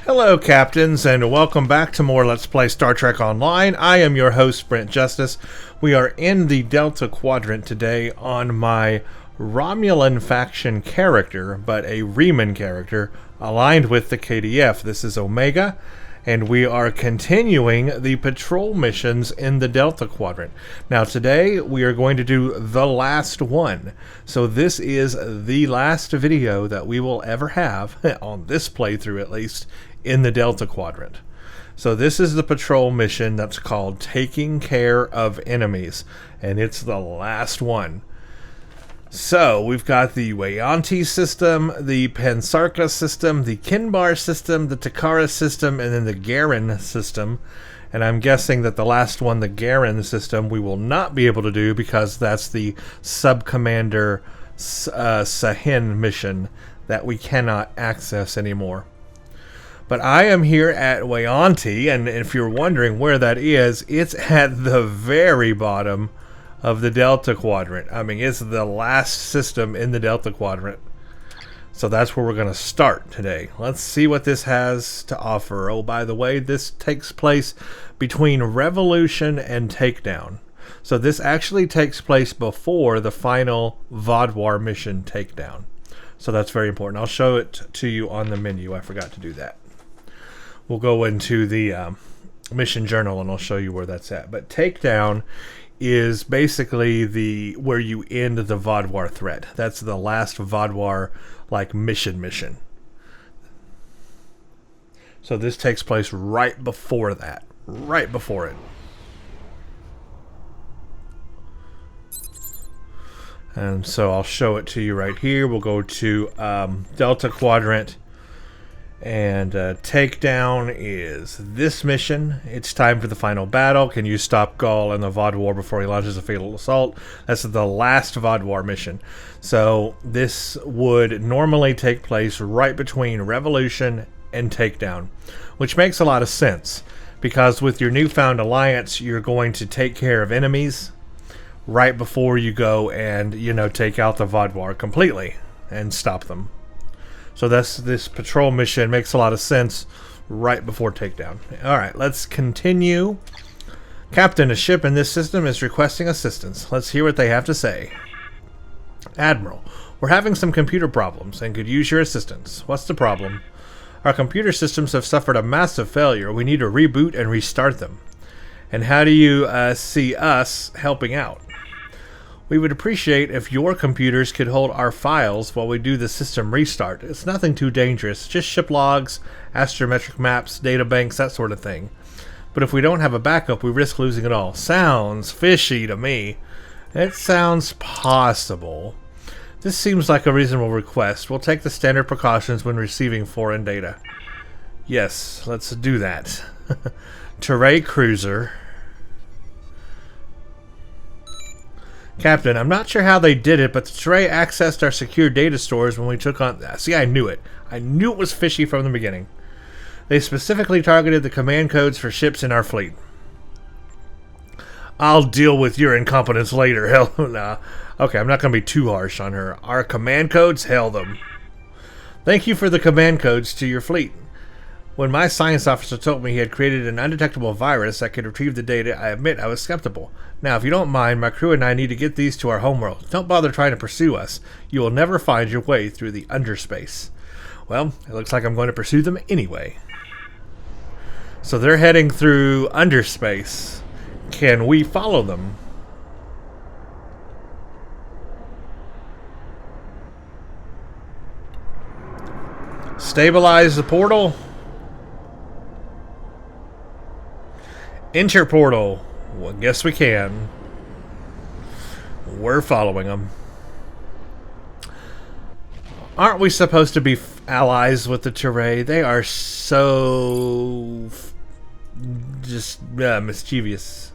Hello, Captains, and welcome back to more Let's Play Star Trek Online. I am your host, Brent Justice. We are in the Delta Quadrant today on my Romulan faction character, but a Reman character, aligned with the KDF. This is Omega, and we are continuing the patrol missions in the Delta Quadrant. Now, today, we are going to do the last one. So this is the last video that we will ever have, on this playthrough at least, in the Delta Quadrant. So this is the patrol mission that's called Taking Care of Enemies, and it's the last one. So we've got the Wayanti system, the Pansara system, the Kinbar system, the Takara system, and then the Garen system. And I'm guessing that the last one, the Garen system, we will not be able to do because that's the Sub-Commander Sahin mission that we cannot access anymore. But I am here at Wayanti, and if you're wondering where that is, it's at the very bottom of the Delta Quadrant. I mean, it's the last system in the Delta Quadrant. So that's where we're going to start today. Let's see what this has to offer. Oh, by the way, this takes place between Revolution and Takedown. So this actually takes place before the final Vodwar mission Takedown. So that's very important. I'll show it to you on the menu. I forgot to do that. We'll go into the mission journal and I'll show you where that's at. But Takedown is basically where you end the Vodwar threat. That's the last Vodwar mission. So this takes place right before that. Right before it. And so I'll show it to you right here. We'll go to Delta Quadrant. And Takedown is this mission. It's time for the final battle. Can you stop Gaul and the Vodwar before he launches a fatal assault? That's the last Vodwar mission. So this would normally take place right between Revolution and Takedown, which makes a lot of sense because with your newfound alliance, you're going to take care of enemies right before you go and, take out the Vodwar completely and stop them. So this patrol mission makes a lot of sense right before Takedown. Alright, let's continue. Captain, a ship in this system is requesting assistance. Let's hear what they have to say. Admiral, we're having some computer problems and could use your assistance. What's the problem? Our computer systems have suffered a massive failure. We need to reboot and restart them. And how do you see us helping out? We would appreciate if your computers could hold our files while we do the system restart. It's nothing too dangerous, just ship logs, astrometric maps, data banks, that sort of thing. But if we don't have a backup, we risk losing it all. Sounds fishy to me. It sounds possible. This seems like a reasonable request. We'll take the standard precautions when receiving foreign data. Yes, let's do that. Teray Cruiser. Captain, I'm not sure how they did it, but the Teray accessed our secure data stores when we took on... See, I knew it. I knew it was fishy from the beginning. They specifically targeted the command codes for ships in our fleet. I'll deal with your incompetence later. Hell, nah. Okay, I'm not going to be too harsh on her. Our command codes? Hell them. Thank you for the command codes to your fleet. When my science officer told me he had created an undetectable virus that could retrieve the data, I admit I was skeptical. Now, if you don't mind, my crew and I need to get these to our homeworld. Don't bother trying to pursue us. You will never find your way through the underspace. Well, it looks like I'm going to pursue them anyway. So they're heading through underspace. Can we follow them? Stabilize the portal. Enter portal. Well, guess we can. We're following them. Aren't we supposed to be allies with the Teray? They are so mischievous.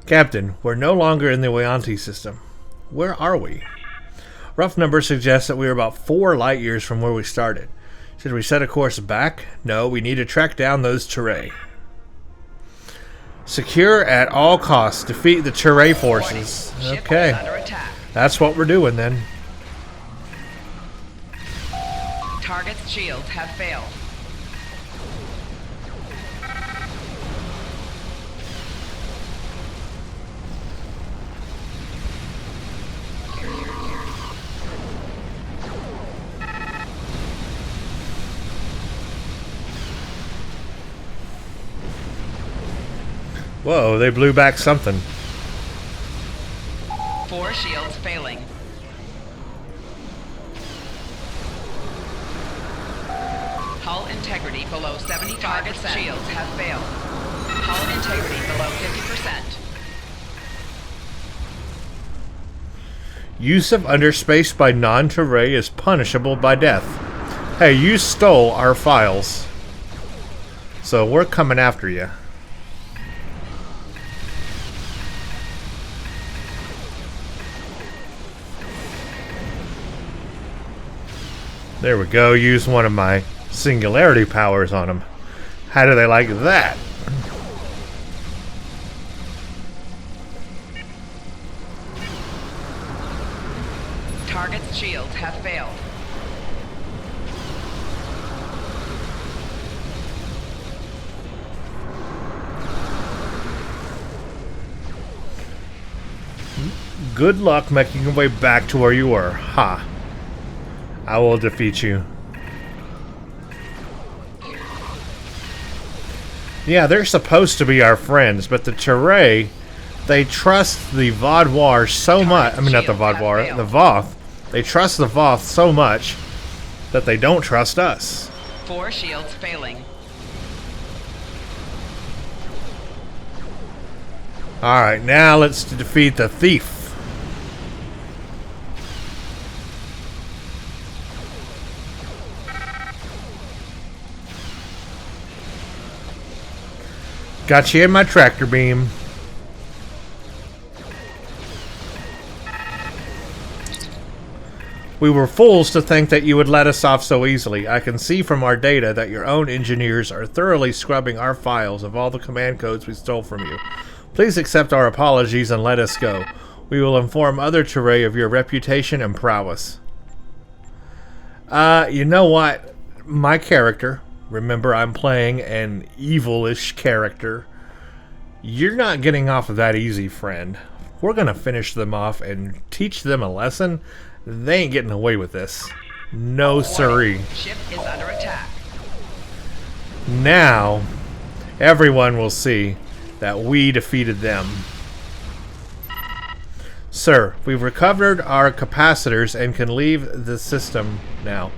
Captain, we're no longer in the Wayanti system. Where are we? Rough numbers suggest that we are about 4 light years from where we started. Should we set a course back? No, we need to track down those Teray. Secure at all costs. Defeat the Teray forces. Okay. That's what we're doing then. Target's shields have failed. Whoa, they blew back something. 4 shields failing. Hull integrity below 75%. Target's shields have failed. Hull integrity below 50%. Use of underspace by non-Terray is punishable by death. Hey, you stole our files. So we're coming after you. There we go. Use one of my singularity powers on them. How do they like that? Target's shields have failed. Good luck making your way back to where you were. Ha. I will defeat you. Yeah, they're supposed to be our friends, but the Terray, they trust the Vodwar so much. I mean, not the Vodwar, the Voth. They trust the Voth so much that they don't trust us. 4 shields failing. Alright, now let's defeat the thief. Got you in my tractor beam. We were fools to think that you would let us off so easily. I can see from our data that your own engineers are thoroughly scrubbing our files of all the command codes we stole from you. Please accept our apologies and let us go. We will inform other Terray of your reputation and prowess. You know what? My character, remember I'm playing an evilish character. You're not getting off of that easy, friend. We're gonna finish them off and teach them a lesson. They ain't getting away with this. No siree. Ship is under attack. Now, everyone will see that we defeated them. Sir, we've recovered our capacitors and can leave the system now.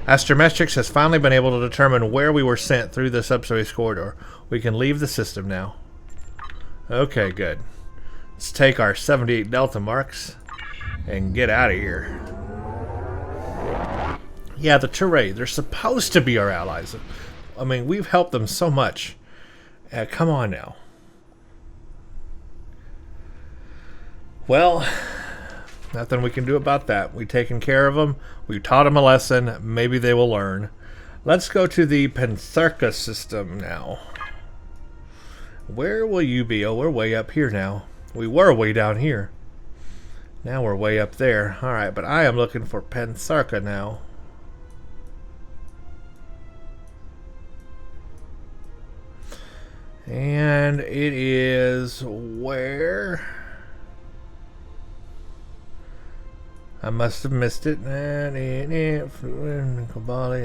Astrometrics has finally been able to determine where we were sent through the subspace corridor. We can leave the system now. Okay, good. Let's take our 78 Delta marks and get out of here. Yeah, the Terray, they're supposed to be our allies. I mean, we've helped them so much. Come on now. Well, nothing we can do about that. We've taken care of them. We taught them a lesson. Maybe they will learn. Let's go to the Pansara system now. Where will you be? Oh, we're way up here now. We were way down here. Now we're way up there. Alright, but I am looking for Pansara now. And it is where? I must have missed it. Kabali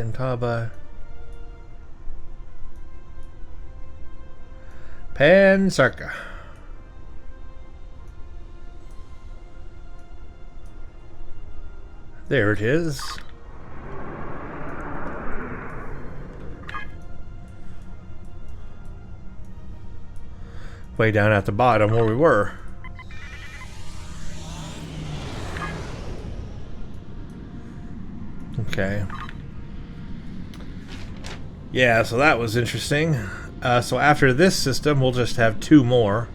and Taba. Pansara. There it is. Way down at the bottom where we were. Okay. Yeah, so that was interesting. So after this system, we'll just have 2 more.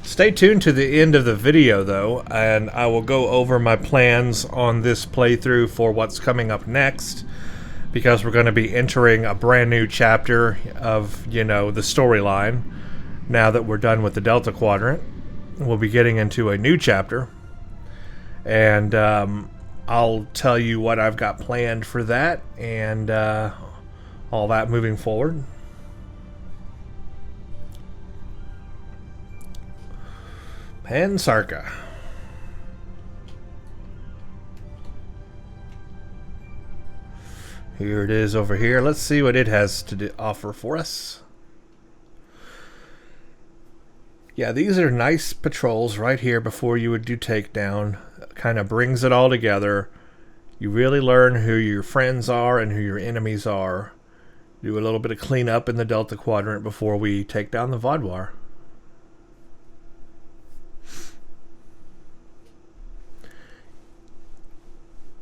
Stay tuned to the end of the video, though, and I will go over my plans on this playthrough for what's coming up next, because we're going to be entering a brand new chapter of, you know, the storyline. Now that we're done with the Delta Quadrant, we'll be getting into a new chapter, and I'll tell you what I've got planned for that, and all that moving forward. Pansara. Here it is over here. Let's see what it has to offer for us. Yeah, these are nice patrols right here before you would do takedown. Kind of brings it all together. You really learn who your friends are and who your enemies are. Do a little bit of cleanup in the Delta Quadrant before we take down the Vaadwaur.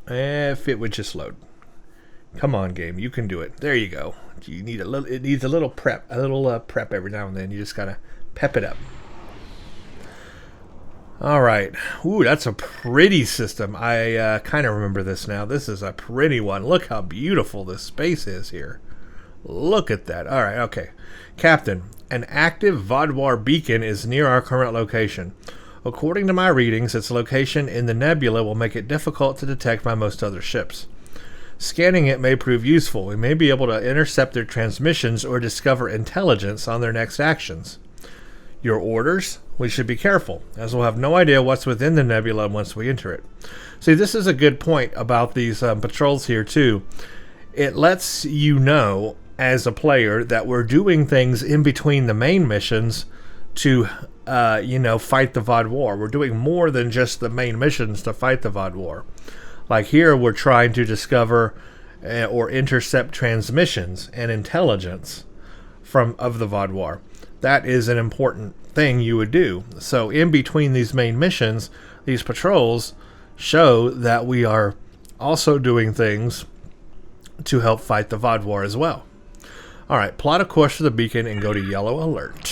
If it would just load. Come on, game, you can do it. There you go. You need a little. It needs a little prep, prep every now and then. You just gotta pep it up. All right. Ooh, that's a pretty system. I kind of remember this now. This is a pretty one. Look how beautiful this space is here. Look at that. All right. Okay, Captain. An active Vaadwaur beacon is near our current location. According to my readings, its location in the nebula will make it difficult to detect by most other ships. Scanning it may prove useful. We may be able to intercept their transmissions or discover intelligence on their next actions. Your orders? We should be careful, as we'll have no idea what's within the nebula once we enter it. See, this is a good point about these patrols here, too. It lets you know, as a player, that we're doing things in between the main missions to fight the Vaadwaur. We're doing more than just the main missions to fight the Vaadwaur. Like here, we're trying to discover or intercept transmissions and intelligence of the Vaadwaur. That is an important thing you would do. So in between these main missions, these patrols show that we are also doing things to help fight the Vaadwaur as well. All right, plot a course for the beacon and go to yellow alert.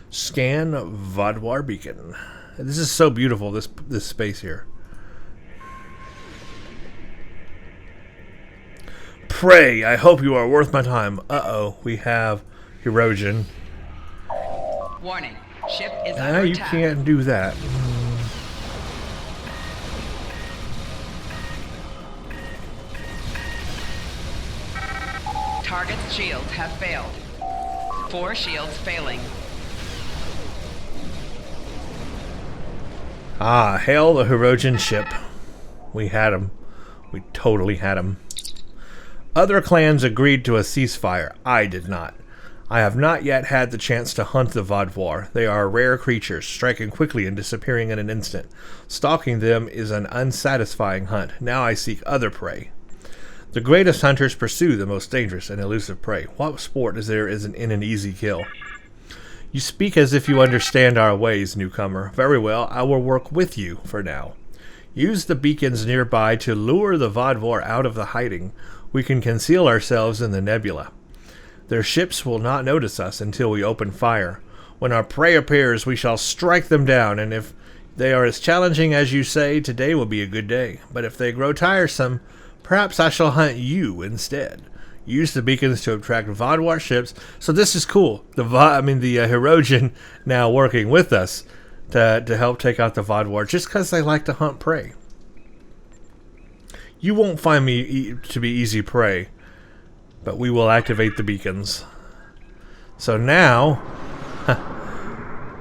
Scan Vaadwaur beacon. This is so beautiful, this space here. Pray, I hope you are worth my time. Uh-oh, we have erosion. Warning, ship is under attack. You can't do that. Target's shields have failed. 4 shields failing. Ah, hail the Hirogen ship. We had him. We totally had him. Other clans agreed to a ceasefire. I did not. I have not yet had the chance to hunt the Vaadwaur. They are rare creatures, striking quickly and disappearing in an instant. Stalking them is an unsatisfying hunt. Now I seek other prey. The greatest hunters pursue the most dangerous and elusive prey. What sport is there in an easy kill? You speak as if you understand our ways, newcomer. Very well, I will work with you for now. Use the beacons nearby to lure the Vaadwaur out of the hiding. We can conceal ourselves in the nebula. Their ships will not notice us until we open fire. When our prey appears, we shall strike them down, and if they are as challenging as you say, today will be a good day. But if they grow tiresome, perhaps I shall hunt you instead. Use the beacons to attract Vaadwaur ships. So this is cool. The Hirogen now working with us to help take out the Vaadwaur just because they like to hunt prey. You won't find me to be easy prey, but we will activate the beacons. So now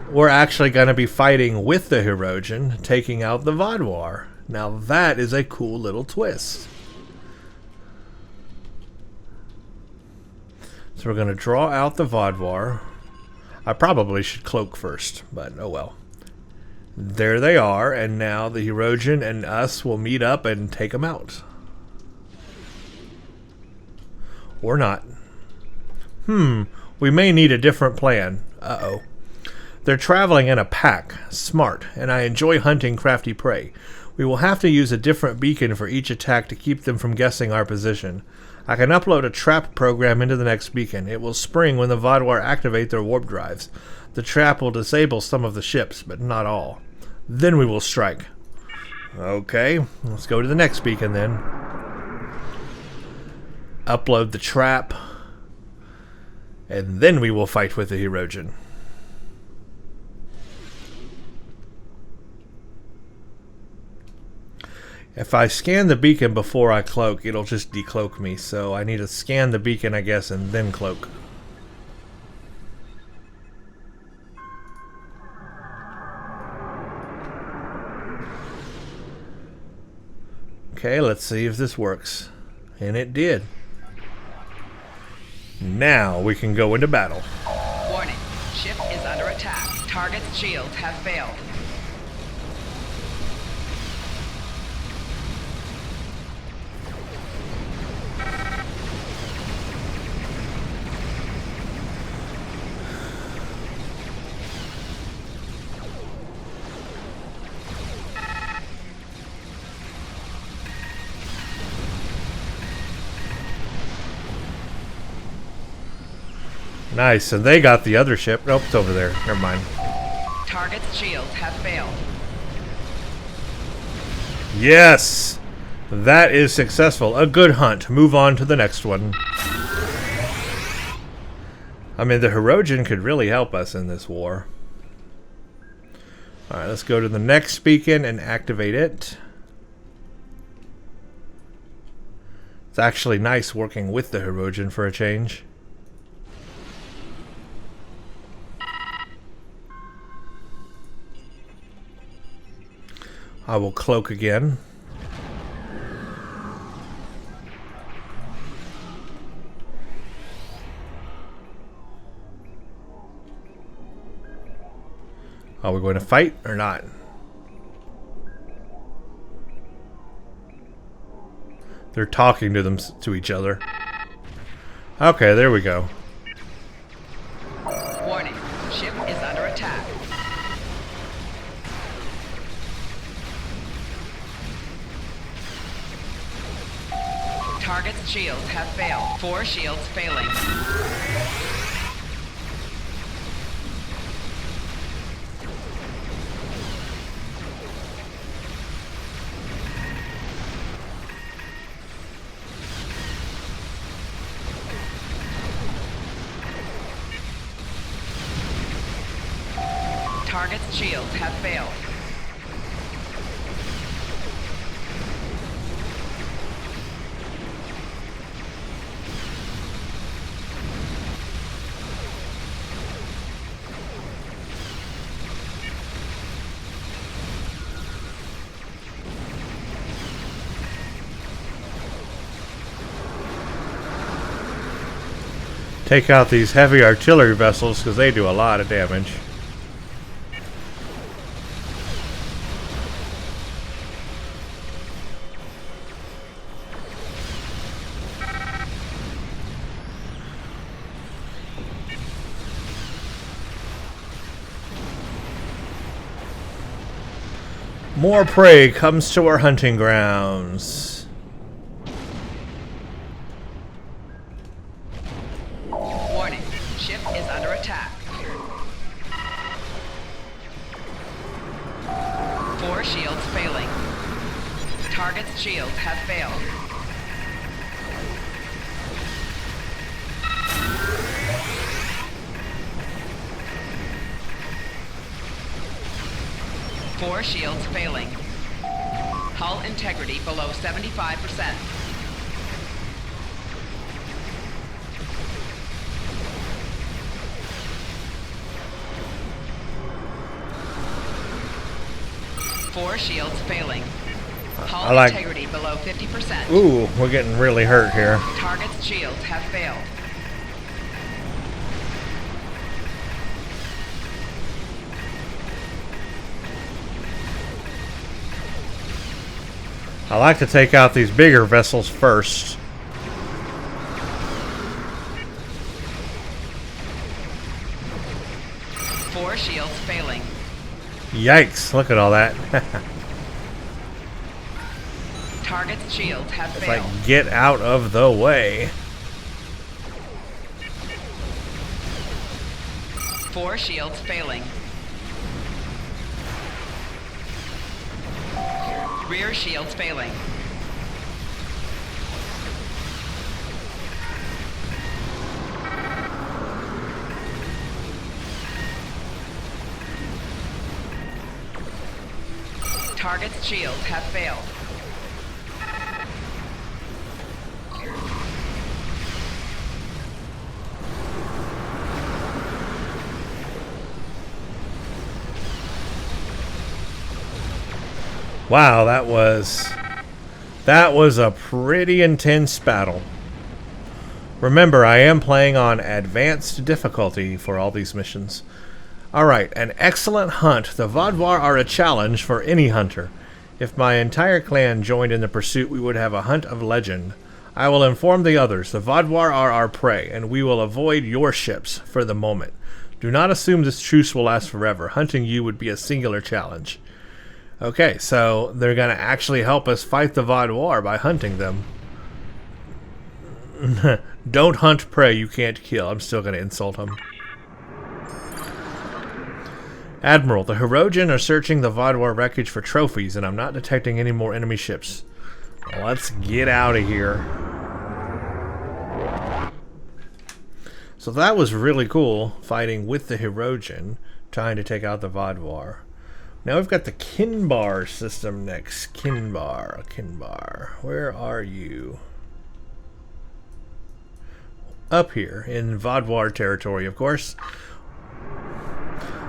we're actually going to be fighting with the Hirogen, taking out the Vaadwaur. Now that is a cool little twist. So we're going to draw out the Vaadwaur. I probably should cloak first, but oh well. There they are, and now the Hirogen and us will meet up and take them out. Or not. We may need a different plan. Uh-oh. They're traveling in a pack. Smart, and I enjoy hunting crafty prey. We will have to use a different beacon for each attack to keep them from guessing our position. I can upload a trap program into the next beacon. It will spring when the Vaadwaur activate their warp drives. The trap will disable some of the ships, but not all. Then we will strike. Okay, let's go to the next beacon then. Upload the trap. And then we will fight with the Hirogen. If I scan the beacon before I cloak, it'll just decloak me. So I need to scan the beacon, I guess, and then cloak. Okay, let's see if this works. And it did. Now we can go into battle. Warning. Ship is under attack. Target's shields have failed. Nice, and they got the other ship. Nope, it's over there. Never mind. Target's shields have failed. Yes! That is successful. A good hunt. Move on to the next one. I mean, the Hirogen could really help us in this war. Alright, let's go to the next beacon and activate it. It's actually nice working with the Hirogen for a change. I will cloak again. Are we going to fight or not? They're talking to each other. Okay, there we go. Warning. Ship is under attack. Target's shields have failed. 4 shields failing. Target's shields have failed. Take out these heavy artillery vessels because they do a lot of damage. More prey comes to our hunting grounds. Warning. Ship is under attack. 4 shields failing. Target's shields have failed. Four shields failing. Hull integrity below 75%. Four shields failing. Hull integrity below 50%. Ooh, we're getting really hurt here. Target's shields have failed. I like to take out these bigger vessels first. Four shields failing. Yikes, look at all that. Target's shields have It's failed. like, get out of the way. Four shields failing. Rear shields failing. Target's shields have failed. Wow, that was a pretty intense battle. Remember, I am playing on advanced difficulty for all these missions. Alright, an excellent hunt. The Vaadwaur are a challenge for any hunter. If my entire clan joined in the pursuit, we would have a hunt of legend. I will inform the others. The Vaadwaur are our prey, and we will avoid your ships for the moment. Do not assume this truce will last forever. Hunting you would be a singular challenge. Okay, so they're going to actually help us fight the Vaadwaur by hunting them. Don't hunt prey you can't kill. I'm still going to insult him. Admiral, the Hirogen are searching the Vaadwaur wreckage for trophies, and I'm not detecting any more enemy ships. Let's get out of here. So that was really cool, fighting with the Hirogen, trying to take out the Vaadwaur. Now we've got the Kinbar system next. Kinbar. Where are you? Up here, in Vaadwaur territory, of course.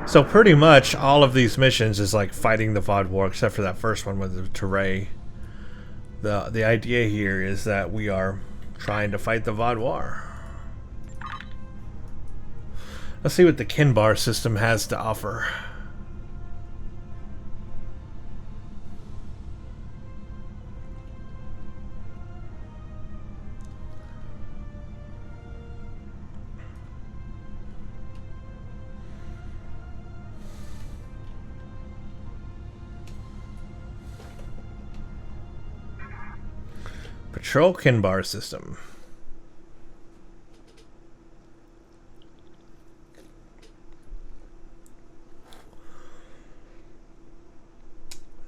So pretty much all of these missions is like fighting the Vaadwaur, except for that first one with the Teray. The idea here is that we are trying to fight the Vaadwaur. Let's see what the Kinbar system has to offer. Patrol Kinbar system.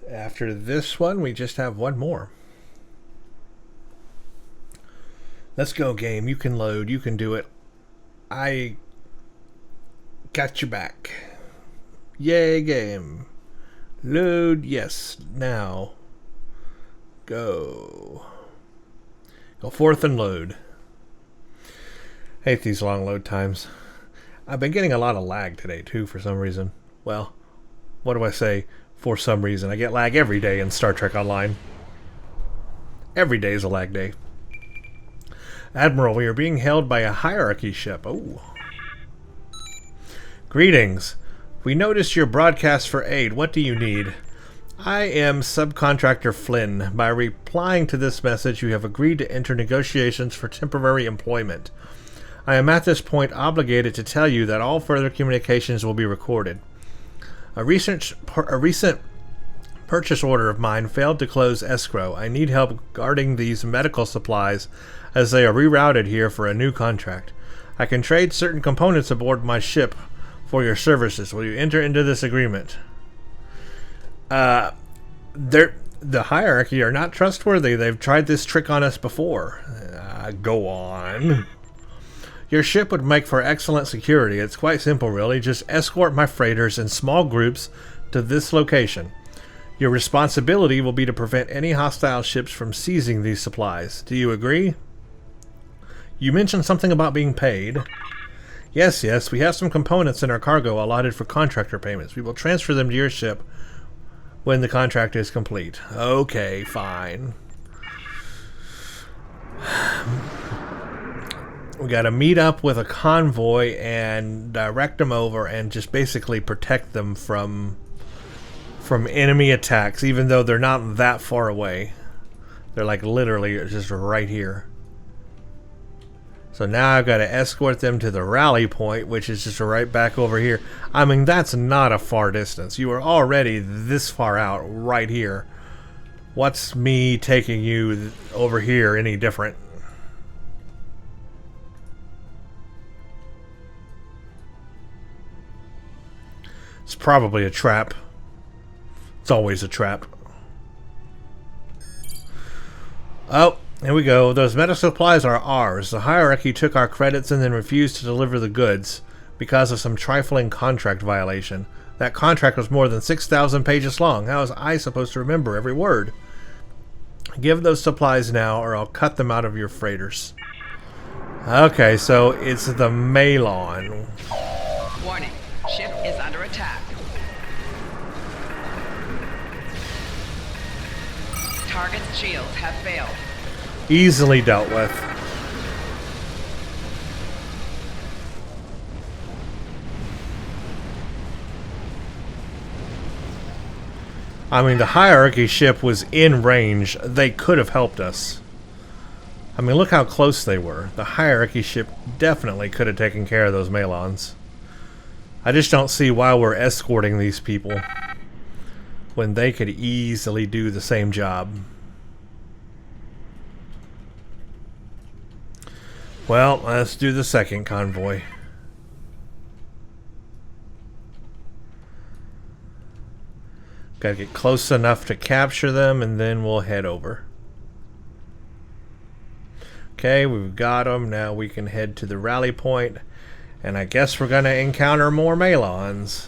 After this one, we just have one more. Let's go, game. You can load. You can do it. I got your back. Yay, game. Load. Yes. Now. Go. Go forth and load. Hate these long load times. I've been getting a lot of lag today, too, for some reason. Well, what do I say? For some reason. I get lag every day in Star Trek Online. Every day is a lag day. Admiral, we are being held by a hierarchy ship. Oh. Greetings. We noticed your broadcast for aid. What do you need? I am subcontractor Flynn. By replying to this message, you have agreed to enter negotiations for temporary employment. I am at this point obligated to tell you that all further communications will be recorded. A recent purchase order of mine failed to close escrow. I need help guarding these medical supplies as they are rerouted here for a new contract. I can trade certain components aboard my ship for your services. Will you enter into this agreement? The hierarchy are not trustworthy. They've tried this trick on us before. Go on. Your ship would make for excellent security. It's quite simple, really. Just escort my freighters in small groups to this location. Your responsibility will be to prevent any hostile ships from seizing these supplies. Do you agree? You mentioned something about being paid. Yes, we have some components in our cargo allotted for contractor payments. We will transfer them to your ship when the contract is complete. Okay, fine. We gotta meet up with a convoy and direct them over and just basically protect them from enemy attacks, even though they're not that far away. They're like literally just right here. So now I've got to escort them to the rally point, which is just right back over here. I mean, that's not a far distance. You are already this far out right here. What's me taking you over here any different? It's probably a trap. It's always a trap. Oh, here we go. Those medical supplies are ours. The hierarchy took our credits and then refused to deliver the goods because of some trifling contract violation. That contract was more than 6,000 pages long. How was I supposed to remember every word? Give those supplies now or I'll cut them out of your freighters. Okay, so it's the Malon. Warning. Ship is under attack. Target's shields have failed. Easily dealt with. I mean, the hierarchy ship was in range. They could have helped us. I mean, look how close they were. The hierarchy ship definitely could have taken care of those Malons. I just don't see why we're escorting these people when they could easily do the same job. Well, let's do the second convoy. Gotta get close enough to capture them, and then we'll head over. Okay, we've got them. Now we can head to the rally point, and I guess we're gonna encounter more Malons.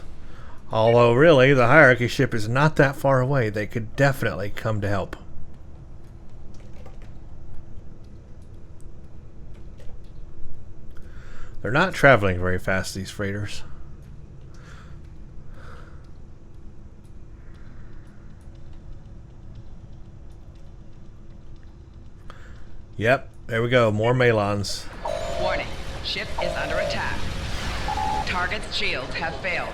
Although, really, the hierarchy ship is not that far away. They could definitely come to help. They're not traveling very fast, these freighters. Yep, there we go. More Malons. Warning. Ship is under attack. Target's shields have failed.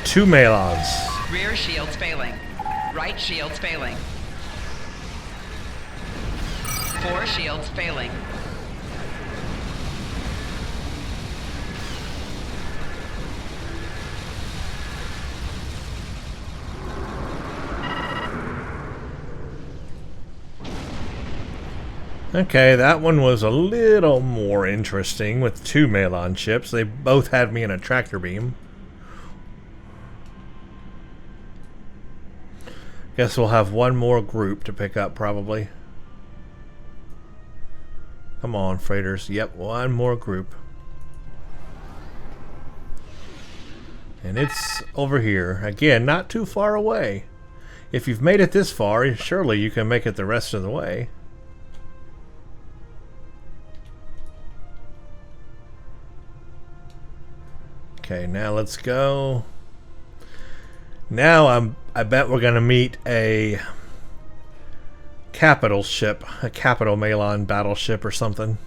Two Malons. Rear shields failing. Right shields failing. 4 shields failing. Okay, that one was a little more interesting with 2 Malon ships. They both had me in a tractor beam. Guess we'll have one more group to pick up, probably. Come on, freighters. Yep, one more group. And it's over here. Again, not too far away. If you've made it this far, surely you can make it the rest of the way. Okay, now let's go. Now I bet we're gonna meet a capital ship, a capital Malon battleship or something.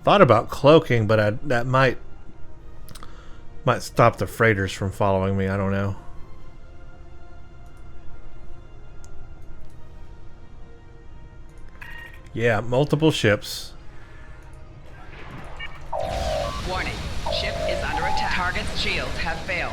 Thought about cloaking, but that might stop the freighters from following me. I don't know. Yeah, multiple ships. Warning. Ship is under attack. Target's shields have failed.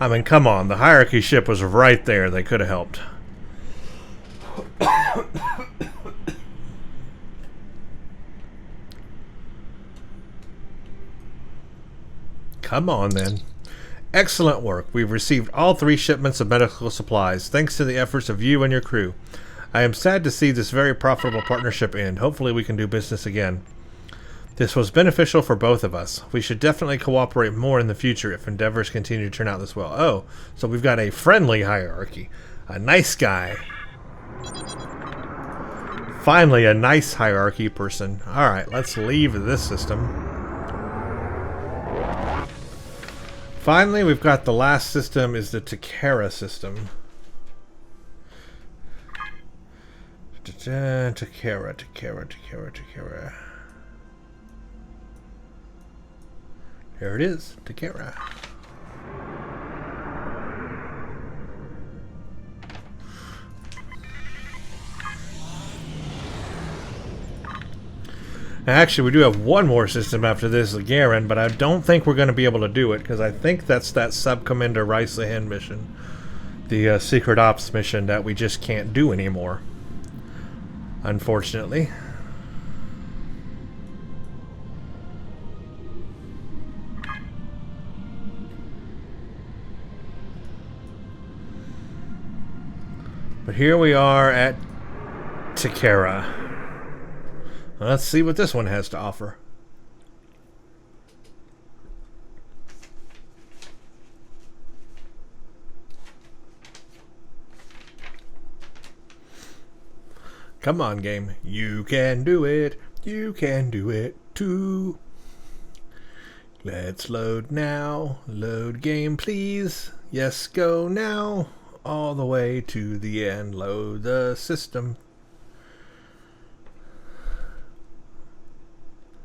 I mean, come on. The hierarchy ship was right there. They could have helped. Come on, then. Excellent work. We've received all 3 shipments of medical supplies, thanks to the efforts of you and your crew. I am sad to see this very profitable partnership end. Hopefully we can do business again. This was beneficial for both of us. We should definitely cooperate more in the future if endeavors continue to turn out this well. Oh, so we've got a friendly hierarchy. A nice guy. Finally, a nice hierarchy person. Alright, let's leave this system. Finally, we've got the last system is the Takara system. Takara. There it is, Takara. Actually, we do have one more system after this, Garen, but I don't think we're going to be able to do it, because I think that's that Sub-Commander Rice-Ahen mission. The Secret Ops mission that we just can't do anymore. Unfortunately. But here we are at Takara. Let's see what this one has to offer. Come on, game. You can do it. You can do it too. Let's load now. Load game, please. Yes, go now. All the way to the end. Load the system.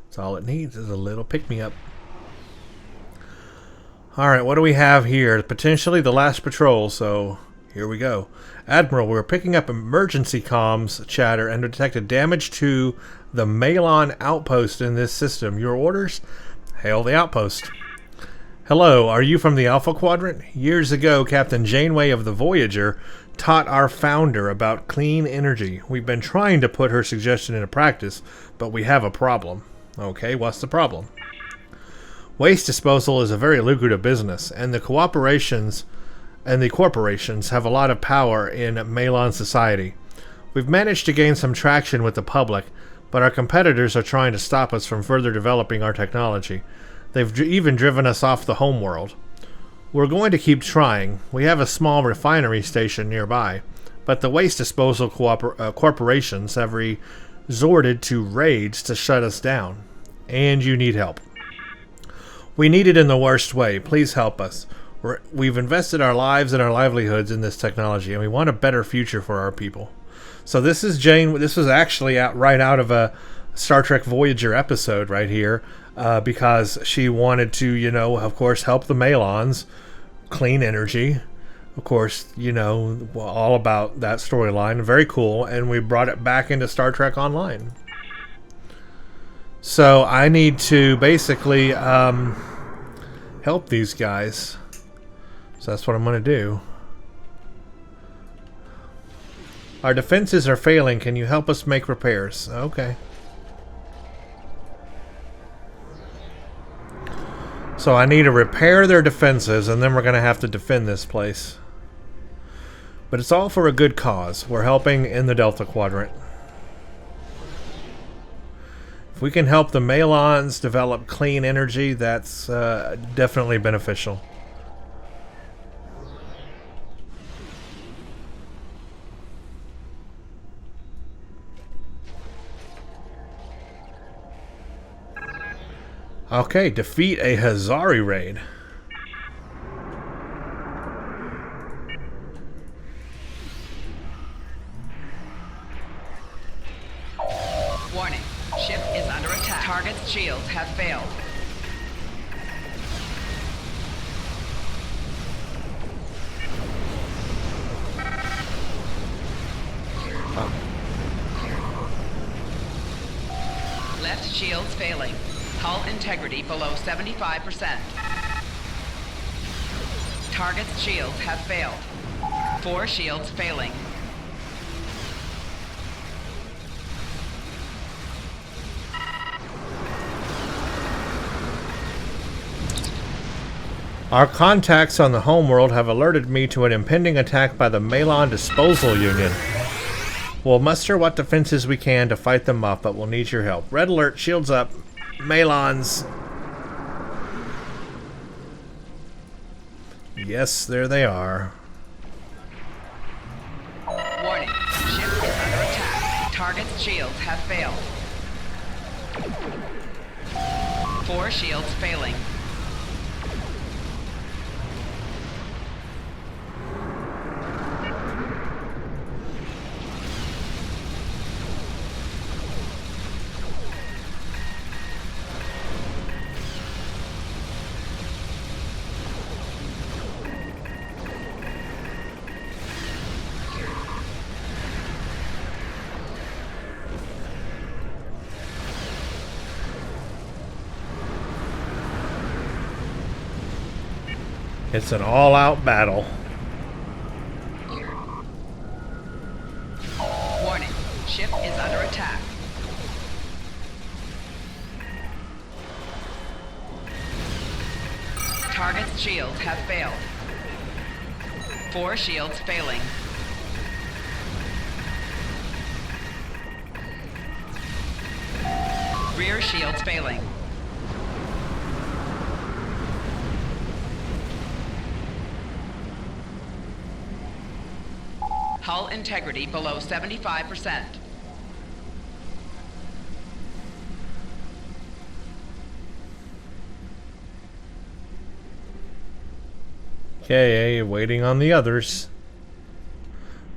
That's all it needs is a little pick-me-up. Alright, what do we have here? Potentially the last patrol, so here we go. Admiral, we're picking up emergency comms chatter and detected damage to the Malon outpost in this system. Your orders? Hail the outpost. Hello, are you from the Alpha Quadrant? Years ago, Captain Janeway of the Voyager taught our founder about clean energy. We've been trying to put her suggestion into practice, but we have a problem. Okay, what's the problem? Waste disposal is a very lucrative business, and the corporations have a lot of power in Malon society. We've managed to gain some traction with the public, but our competitors are trying to stop us from further developing our technology. They've even driven us off the homeworld. We're going to keep trying. We have a small refinery station nearby, but the waste disposal corporations have resorted to raids to shut us down. And you need help. We need it in the worst way. Please help us. We've invested our lives and our livelihoods in this technology, and we want a better future for our people. So this is Jane. This was actually right out of a Star Trek Voyager episode right here, because she wanted to, you know, of course, help the Malons, clean energy. Of course, you know, all about that storyline. Very cool, and we brought it back into Star Trek Online. So I need to basically help these guys. So that's what I'm going to do. Our defenses are failing. Can you help us make repairs? Okay. So I need to repair their defenses, and then we're going to have to defend this place. But it's all for a good cause. We're helping in the Delta Quadrant. If we can help the Malons develop clean energy, that's definitely beneficial. Okay, defeat a Hazari raid. Warning, ship is under attack. Target's shields have failed. Left shields failing. Hull integrity below 75%. Target's shields have failed. 4 shields failing. Our contacts on the homeworld have alerted me to an impending attack by the Malon Disposal Union. We'll muster what defenses we can to fight them off, but we'll need your help. Red alert, shields up. Malons. Yes, there they are. Warning, ship is under attack. Target's shields have failed. 4 shields failing. It's an all-out battle. Warning, ship is under attack. Target's shields have failed. 4 shields failing. Rear shields failing. Hull integrity below 75%. Okay, waiting on the others.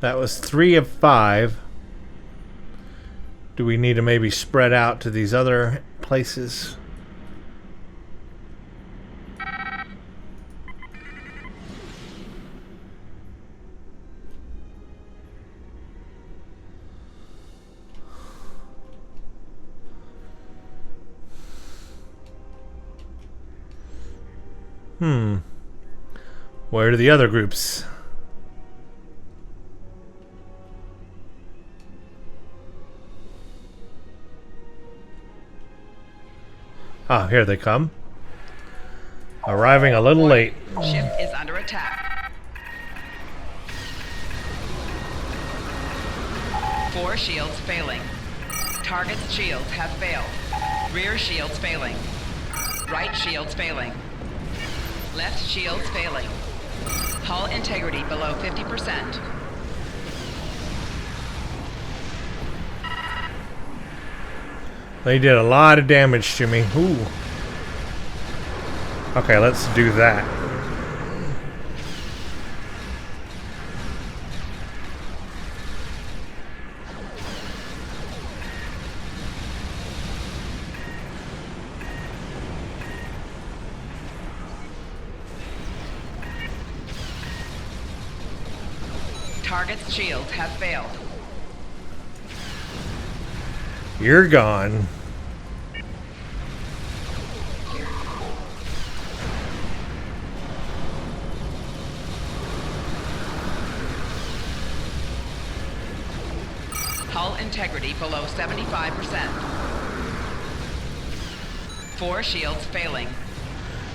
That was 3 of 5. Do we need to maybe spread out to these other places? Where are the other groups? Ah, here they come. Arriving a little late. Ship is under attack. 4 shields failing. Target's shields have failed. Rear shields failing. Right shields failing. Left shields failing. Hull integrity below 50%. They did a lot of damage to me. Ooh. Okay, let's do that. Target's shields have failed. You're gone. Hull integrity below 75%. 4 shields failing.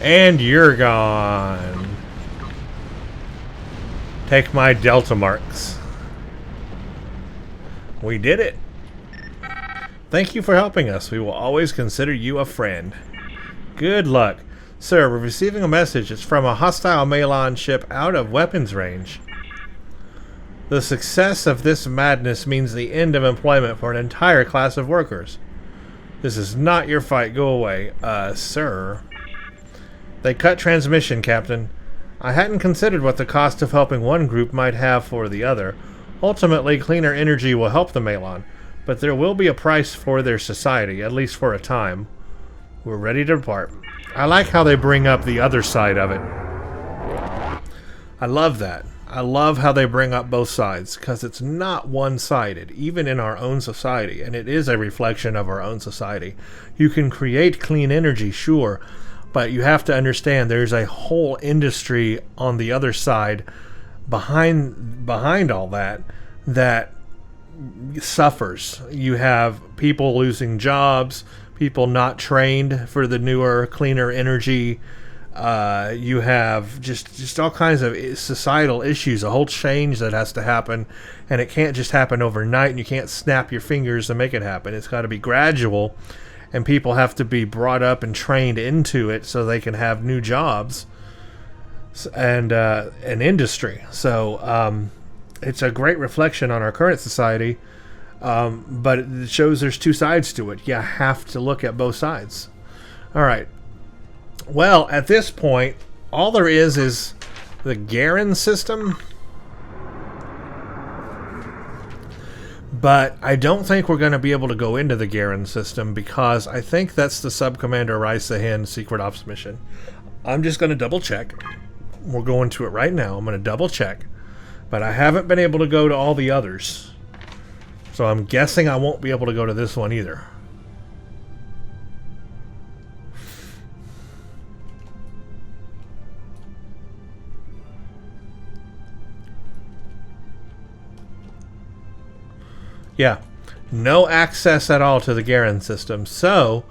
And you're gone. Take my Delta marks. We did it. Thank you for helping us. We will always consider you a friend. Good luck. Sir, we're receiving a message. It's from a hostile Malon ship out of weapons range. The success of this madness means the end of employment for an entire class of workers. This is not your fight. Go away. Sir. They cut transmission, Captain. I hadn't considered what the cost of helping one group might have for the other. Ultimately, cleaner energy will help the Malon, but there will be a price for their society, at least for a time. We're ready to depart. I like how they bring up the other side of it. I love that. I love how they bring up both sides, because it's not one-sided, even in our own society, and it is a reflection of our own society. You can create clean energy, sure, but you have to understand there's a whole industry on the other side behind all that suffers. You have people losing jobs, people not trained for the newer, cleaner energy. You have just all kinds of societal issues, a whole change that has to happen, and it can't just happen overnight, and you can't snap your fingers and make it happen. It's got to be gradual, and people have to be brought up and trained into it so they can have new jobs and an industry. So it's a great reflection on our current society, but it shows there's two sides to it. You have to look at both sides. All right. Well, at this point, all there is the Garen system. But I don't think we're going to be able to go into the Garen system because I think that's the Sub-Commander Raisahin Secret Ops mission. I'm just going to double check. We're going to it right now. I'm going to double check. But I haven't been able to go to all the others. So I'm guessing I won't be able to go to this one either. Yeah, no access at all to the Garen system. So,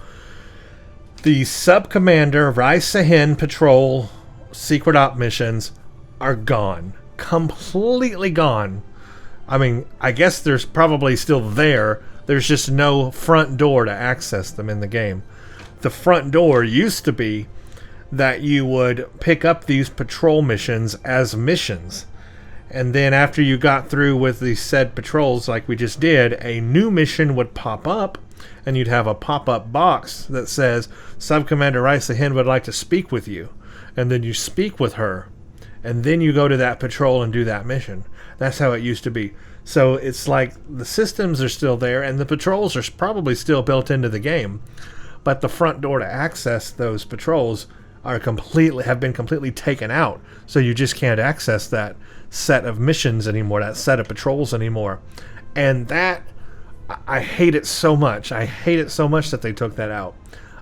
the Sub-Commander Raisahin Patrol Secret Op missions are gone. Completely gone. I mean, I guess there's probably still there, There's just no front door to access them in the game. The front door used to be that you would pick up these patrol missions as missions. And then after you got through with the said patrols like we just did, a new mission would pop up, and you'd have a pop-up box that says, Sub-Commander Risa Hen would like to speak with you. And then you speak with her. And then you go to that patrol and do that mission. That's how it used to be. So it's like the systems are still there, and the patrols are probably still built into the game. But the front door to access those patrols have been completely taken out. So you just can't access that set of missions anymore, that set of patrols anymore. And that, I hate it so much. I hate it so much that they took that out.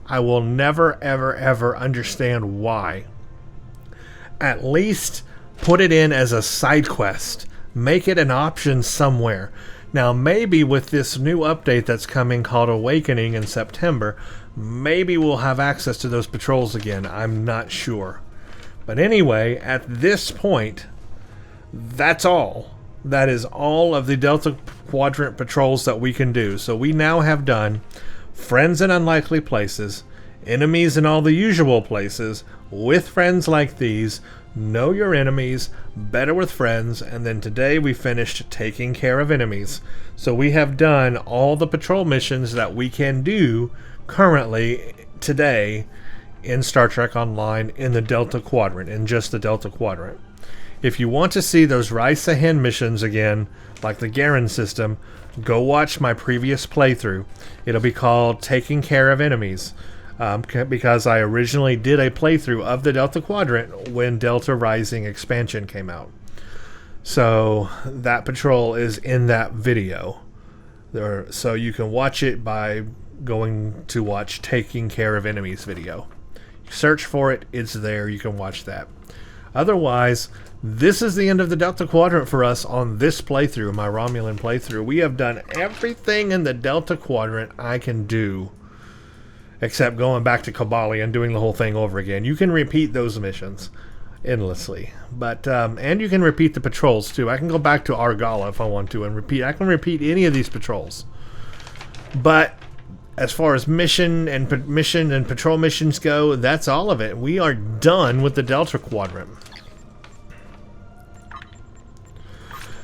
I will never, ever, ever understand why. At least put it in as a side quest. Make it an option somewhere. Now, maybe with this new update that's coming called Awakening in September, maybe we'll have access to those patrols again. I'm not sure. But anyway, at this point, that's all. That is all of the Delta Quadrant patrols that we can do. So we now have done friends in unlikely places, enemies in all the usual places, with friends like these, know your enemies, better with friends, and then today we finished taking care of enemies. So we have done all the patrol missions that we can do currently today in Star Trek Online in the Delta Quadrant, in just the Delta Quadrant. If you want to see those Risa Hen missions again, like the Garen system, go watch my previous playthrough. It'll be called Taking Care of Enemies, because I originally did a playthrough of the Delta Quadrant when Delta Rising expansion came out. So that patrol is in that video. So you can watch it by going to watch Taking Care of Enemies video. Search for it, it's there, you can watch that. Otherwise, this is the end of the Delta Quadrant for us on this playthrough, my Romulan playthrough. We have done everything in the Delta Quadrant I can do, except going back to Kabali and doing the whole thing over again. You can repeat those missions endlessly, but and you can repeat the patrols too. I can go back to Argala if I want to and repeat. I can repeat any of these patrols, but as far as mission and patrol missions go, that's all of it. We are done with the Delta Quadrant.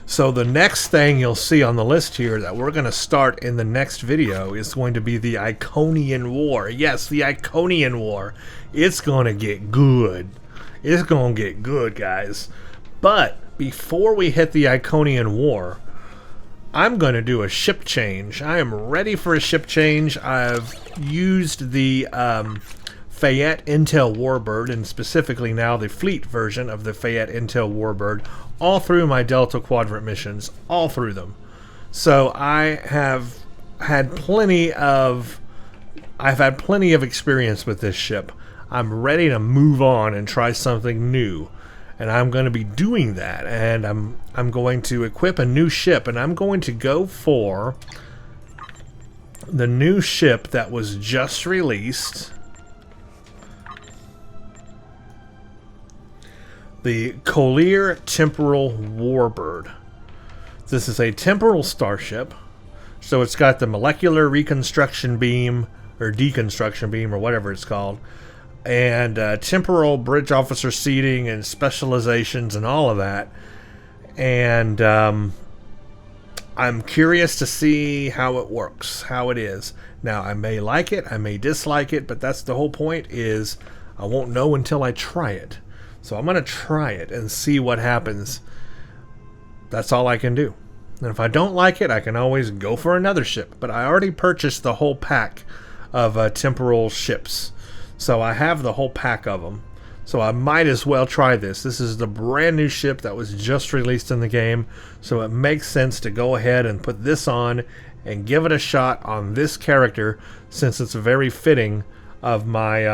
So the next thing you'll see on the list here that we're going to start in the next video is going to be the Iconian War. Yes, the Iconian War. It's going to get good. It's going to get good, guys. But before we hit the Iconian War, I'm going to do a ship change. I am ready for a ship change. I've used the Fayette Intel Warbird, and specifically now the fleet version of the Fayette Intel Warbird, all through my Delta Quadrant missions, all through them. So I've had plenty of experience with this ship. I'm ready to move on and try something new, and I'm going to be doing that. And I'm going to equip a new ship, and I'm going to go for the new ship that was just released. The Collier Temporal Warbird. This is a temporal starship, so it's got the molecular reconstruction beam, or deconstruction beam, or whatever it's called, and temporal bridge officer seating and specializations and all of that. And I'm curious to see how it works, how it is. Now, I may like it, I may dislike it, but that's the whole point, is I won't know until I try it. So I'm going to try it and see what happens. That's all I can do. And if I don't like it, I can always go for another ship. But I already purchased the whole pack of temporal ships. So I have the whole pack of them. So I might as well try this. This is the brand new ship that was just released in the game. So it makes sense to go ahead and put this on and give it a shot on this character, since it's very fitting of my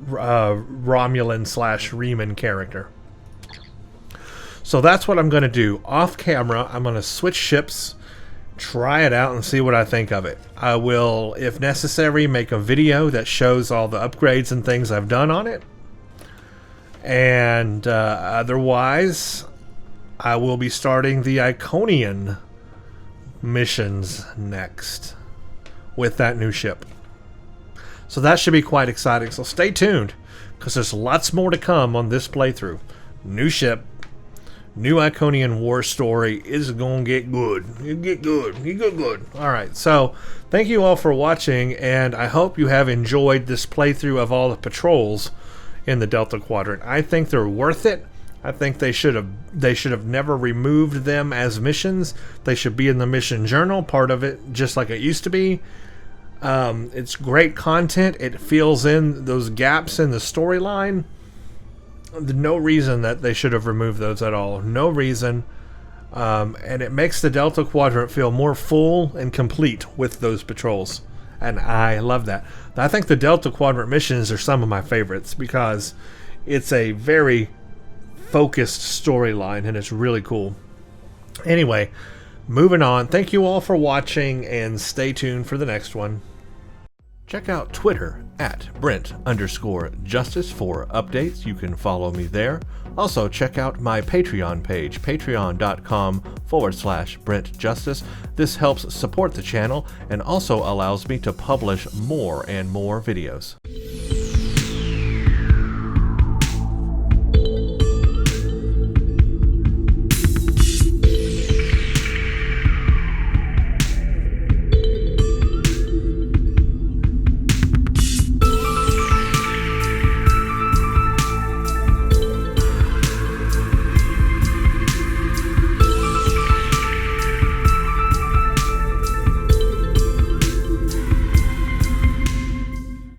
Romulan / Reman character. So that's what I'm going to do. Off camera, I'm going to switch ships, try it out, and see what I think of it. I will, if necessary, make a video that shows all the upgrades and things I've done on it. And otherwise, I will be starting the Iconian missions next with that new ship. So that should be quite exciting. So stay tuned, because there's lots more to come on this playthrough. New ship, new Iconian war story is gonna get good. You get good. You get good. Alright, so thank you all for watching, and I hope you have enjoyed this playthrough of all the patrols in the Delta Quadrant. I think they're worth it. I think they should have never removed them as missions. They should be in the mission journal, part of it, just like it used to be. It's great content. It fills in those gaps in the storyline. No reason that they should have removed those at all. No reason. And it makes the Delta Quadrant feel more full and complete with those patrols. And I love that. I think the Delta Quadrant missions are some of my favorites, because it's a very focused storyline and it's really cool. Anyway, moving on. Thank you all for watching, and stay tuned for the next one. Check out Twitter at Brent_Justice for updates. You can follow me there. Also, check out my Patreon page, patreon.com/Brent Justice. This helps support the channel and also allows me to publish more and more videos.